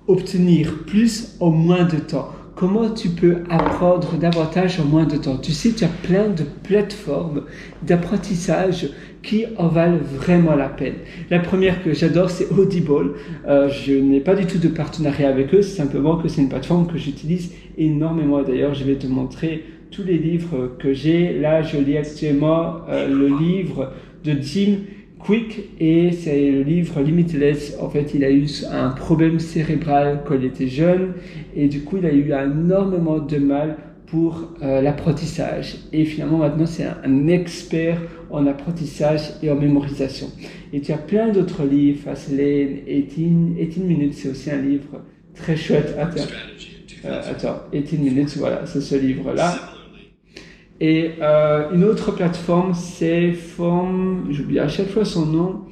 obtenir plus en moins de temps? Comment tu peux apprendre davantage en moins de temps? Tu sais, tu as plein de plateformes d'apprentissage qui en valent vraiment la peine. La première que j'adore, c'est Audible. Je n'ai pas du tout de partenariat avec eux, c'est simplement que c'est une plateforme que j'utilise énormément. D'ailleurs, je vais te montrer tous les livres que j'ai. Là, je lis actuellement le livre de Jim Quick, et c'est le livre Limitless. En fait, il a eu un problème cérébral quand il était jeune, et du coup, il a eu énormément de mal pour l'apprentissage. Et finalement, maintenant, c'est un expert en apprentissage et en mémorisation. Et tu as plein d'autres livres, Fastlane, 18 minutes, c'est aussi un livre très chouette. Attends, 18 minutes, voilà, c'est ce livre-là. Et une autre plateforme, c'est Form, j'oublie à chaque fois son nom,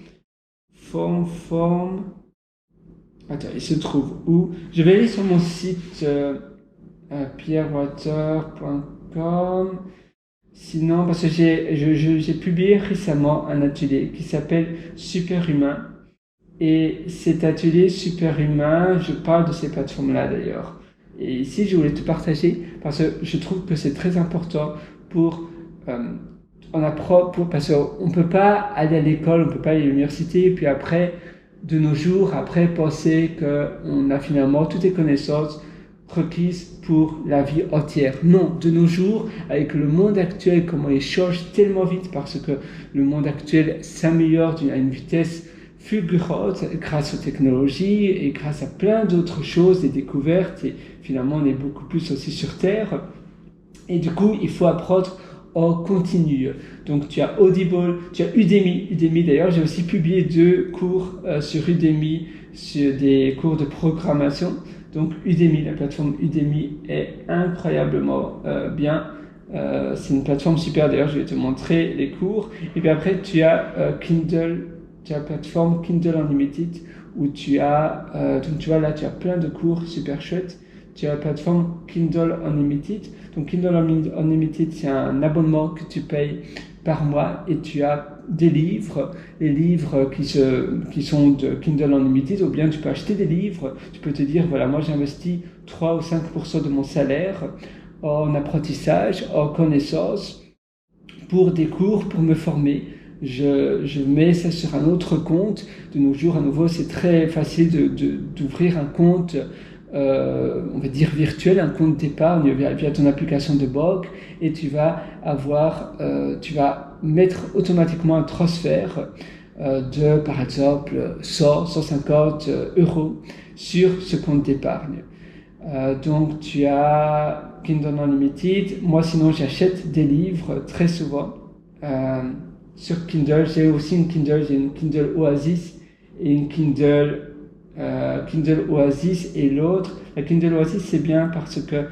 Form. Attends, il se trouve où? Je vais aller sur mon site pierrewater.com. Sinon, parce que j'ai publié récemment un atelier qui s'appelle Superhumain. Et cet atelier Superhumain, je parle de ces plateformes-là d'ailleurs. Et ici, je voulais te partager parce que je trouve que c'est très important pour parce qu'on ne peut pas aller à l'école, on ne peut pas aller à l'université, et puis après, de nos jours, après penser qu'on a finalement toutes les connaissances requises pour la vie entière. Non, de nos jours, avec le monde actuel, comment il change tellement vite, parce que le monde actuel s'améliore à une vitesse fulgurante grâce aux technologies et grâce à plein d'autres choses, des découvertes, et finalement on est beaucoup plus aussi sur Terre. Et du coup, il faut apprendre en continu. Donc tu as Audible, tu as Udemy. Udemy, d'ailleurs, j'ai aussi publié 2 cours sur Udemy, sur des cours de programmation. Donc Udemy, la plateforme Udemy est incroyablement bien. C'est une plateforme super, d'ailleurs, je vais te montrer les cours. Et puis après, tu as Kindle, tu as la plateforme Kindle Unlimited, où tu as, donc tu vois là, tu as plein de cours super chouettes. Tu as la plateforme Kindle Unlimited. Donc Kindle Unlimited, c'est un abonnement que tu payes par mois, et tu as des livres, les livres qui sont de Kindle Unlimited, ou bien tu peux acheter des livres. Tu peux te dire, voilà, moi j'investis 3 ou 5% de mon salaire en apprentissage, en connaissances, pour des cours, pour me former. Je mets ça sur un autre compte. De nos jours, à nouveau, c'est très facile d'ouvrir un compte, on va dire virtuel, un compte d'épargne via ton application de banque, et tu vas mettre automatiquement un transfert de, par exemple, 100, 150 euros sur ce compte d'épargne. Donc tu as Kindle Unlimited. Moi, sinon, j'achète des livres très souvent sur Kindle. J'ai aussi une Kindle Oasis et une Kindle Oasis, et l'autre, la Kindle Oasis, c'est bien parce que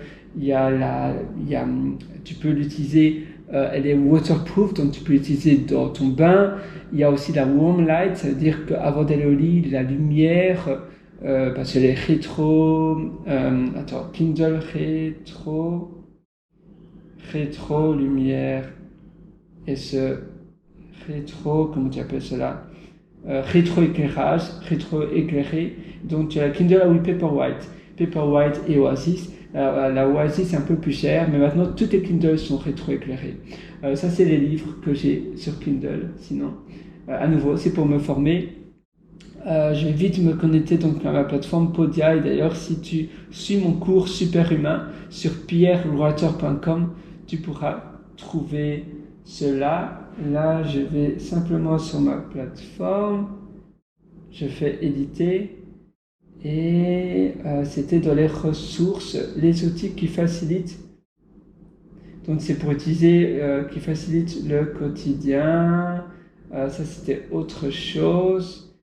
tu peux l'utiliser, elle est waterproof, donc tu peux l'utiliser dans ton bain. Il y a aussi la warm light, ça veut dire qu'avant d'aller au lit, la lumière, parce qu'elle est Kindle rétro lumière, et comment tu appelles cela? Rétro-éclairé. Donc tu as la Kindle Paperwhite et Oasis. La Oasis est un peu plus chère, mais maintenant toutes les Kindle sont rétro-éclairées. Ça, c'est les livres que j'ai sur Kindle. Sinon, à nouveau, c'est pour me former. Je vais vite me connecter donc à ma plateforme Podia. Et d'ailleurs, si tu suis mon cours Superhumain sur pierrewater.com, tu pourras trouver cela. Là, je vais simplement sur ma plateforme, je fais éditer, et c'était dans les ressources, les outils qui facilitent. Donc c'est pour utiliser, qui facilite le quotidien. Ça, c'était autre chose.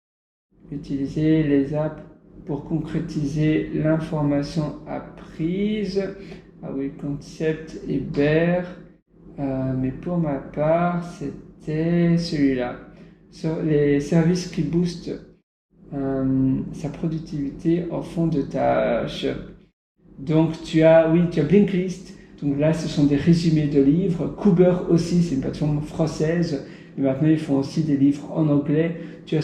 Utiliser les apps pour concrétiser l'information apprise. Ah oui, concept et Hébert. Mais pour ma part, c'était celui-là. Sur les services qui boostent sa productivité en fond de tâche. Donc tu as Blinkist. Donc là, ce sont des résumés de livres. Cooper aussi, c'est une plateforme française. Mais maintenant, ils font aussi des livres en anglais. Tu as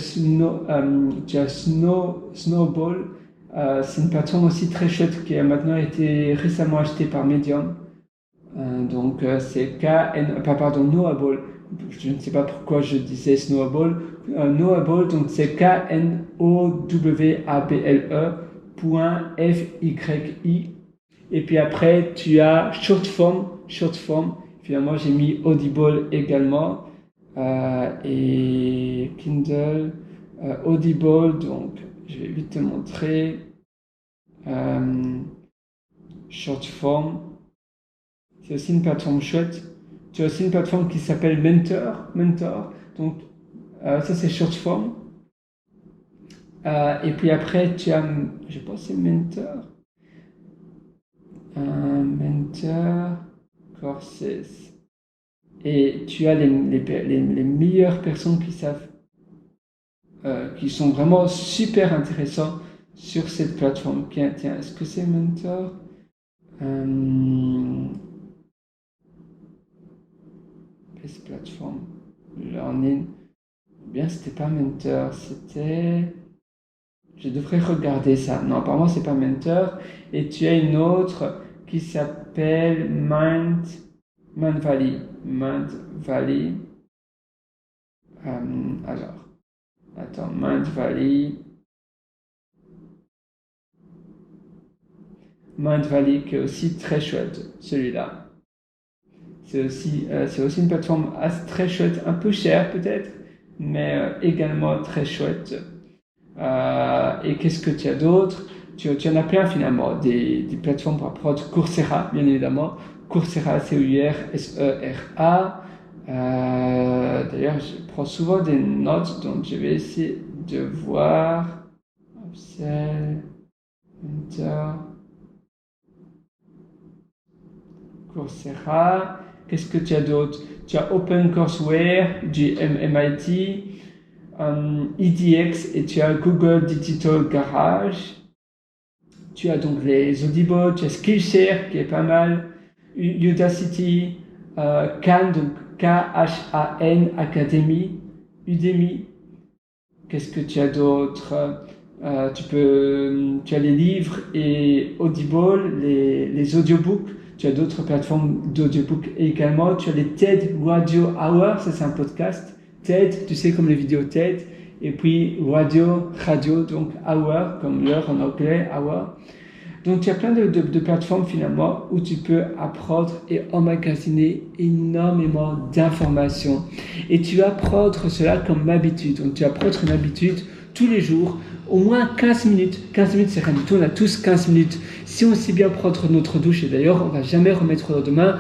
Snowball. C'est une plateforme aussi très chouette qui a maintenant été récemment achetée par Medium. Donc c'est Knowable. Je ne sais pas pourquoi je disais Snowable. Knowable, donc c'est knowable.fyi. Et puis après, tu as Shortform. Finalement, j'ai mis Audible également. Et Kindle, Audible, donc je vais vite te montrer. Shortform, c'est aussi une plateforme chouette. Tu as aussi une plateforme qui s'appelle Mentor. Donc ça c'est Shortform. Et puis après tu as, je pense que c'est Mentor. Mentor, Courses. Et tu as les meilleures personnes qui savent, qui sont vraiment super intéressants sur cette plateforme. Tiens, est-ce que c'est Mentor? Best Platform Learning. Bien, c'était pas Mentor, c'était. Je devrais regarder ça. Non, apparemment, c'est pas Mentor. Et tu as une autre qui s'appelle Mind Valley. Mind Valley. Alors, attends, Mind Valley. Mind Valley qui est aussi très chouette, celui-là. C'est aussi une plateforme très chouette, un peu chère peut-être, mais également très chouette. Et qu'est-ce que tu as d'autre? Tu en as plein finalement, des plateformes pour apprendre. Coursera, bien évidemment. Coursera, Coursera. D'ailleurs, je prends souvent des notes, donc je vais essayer de voir. Upsell, Mentor, Coursera. Qu'est-ce que tu as d'autre? Tu as OpenCourseWare du MIT, EDX, et tu as Google Digital Garage. Tu as donc les Audible, tu as Skillshare qui est pas mal, Udacity, Khan, donc Khan Academy, Udemy. Qu'est-ce que tu as d'autre? Tu as les livres et Audible, les audiobooks. Tu as d'autres plateformes d'audiobook également. Tu as les TED Radio Hour, ça c'est un podcast. TED, tu sais, comme les vidéos TED. Et puis radio, donc hour, comme l'heure en anglais, hour. Donc tu as plein de plateformes finalement où tu peux apprendre et emmagasiner énormément d'informations. Et tu vas prendre cela comme habitude. Donc tu vas prendre une habitude tous les jours, au moins 15 minutes. 15 minutes, c'est rien du tout, on a tous 15 minutes. Si on sait bien prendre notre douche, et d'ailleurs, on ne va jamais remettre demain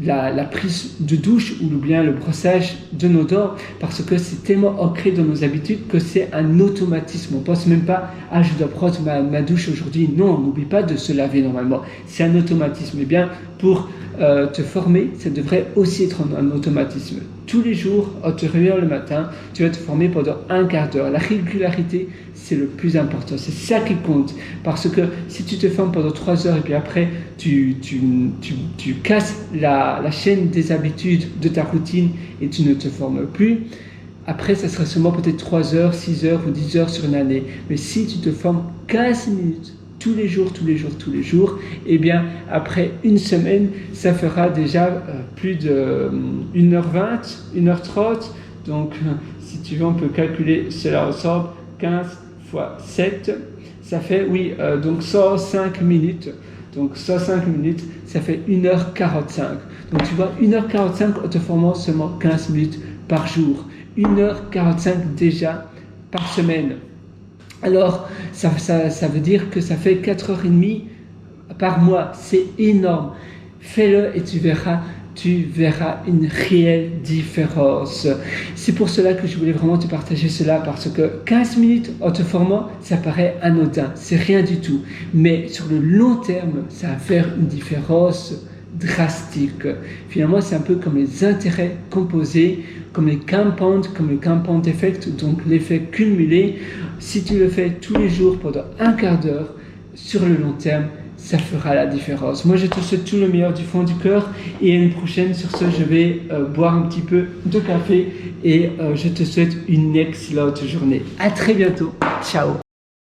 la prise de douche ou bien le brossage de nos dents, parce que c'est tellement ancré dans nos habitudes que c'est un automatisme. On ne pense même pas « Ah, je dois prendre ma douche aujourd'hui ». Non, on n'oublie pas de se laver normalement. C'est un automatisme. Eh bien, pour te former, ça devrait aussi être un automatisme. Tous les jours, en te réveillant le matin, tu vas te former pendant un quart d'heure. La régularité, c'est le plus important. C'est ça qui compte. Parce que si tu te formes pendant 3 heures et puis après, tu casses la chaîne des habitudes de ta routine et tu ne te formes plus, après, ça sera seulement peut-être 3 heures, 6 heures ou 10 heures sur une année. Mais si tu te formes 15 minutes, tous les jours, eh bien, après une semaine, ça fera déjà plus de 1h20, 1h30. Donc, si tu veux, on peut calculer cela ensemble. 15 fois 7, ça fait, donc 105 minutes. Donc, 105 minutes, ça fait 1h45. Donc, tu vois, 1h45 en te formant seulement 15 minutes par jour. 1h45 déjà par semaine. Alors, ça veut dire que ça fait 4h30 par mois. C'est énorme. Fais-le et tu verras une réelle différence. C'est pour cela que je voulais vraiment te partager cela, parce que 15 minutes en te formant, ça paraît anodin. C'est rien du tout. Mais sur le long terme, ça va faire une différence drastique. Finalement, c'est un peu comme les intérêts composés, comme le compound effect, donc l'effet cumulé. Si tu le fais tous les jours pendant un quart d'heure, sur le long terme, ça fera la différence. Moi, je te souhaite tout le meilleur du fond du cœur et à une prochaine. Sur ce, je vais boire un petit peu de café et je te souhaite une excellente journée. À très bientôt. Ciao.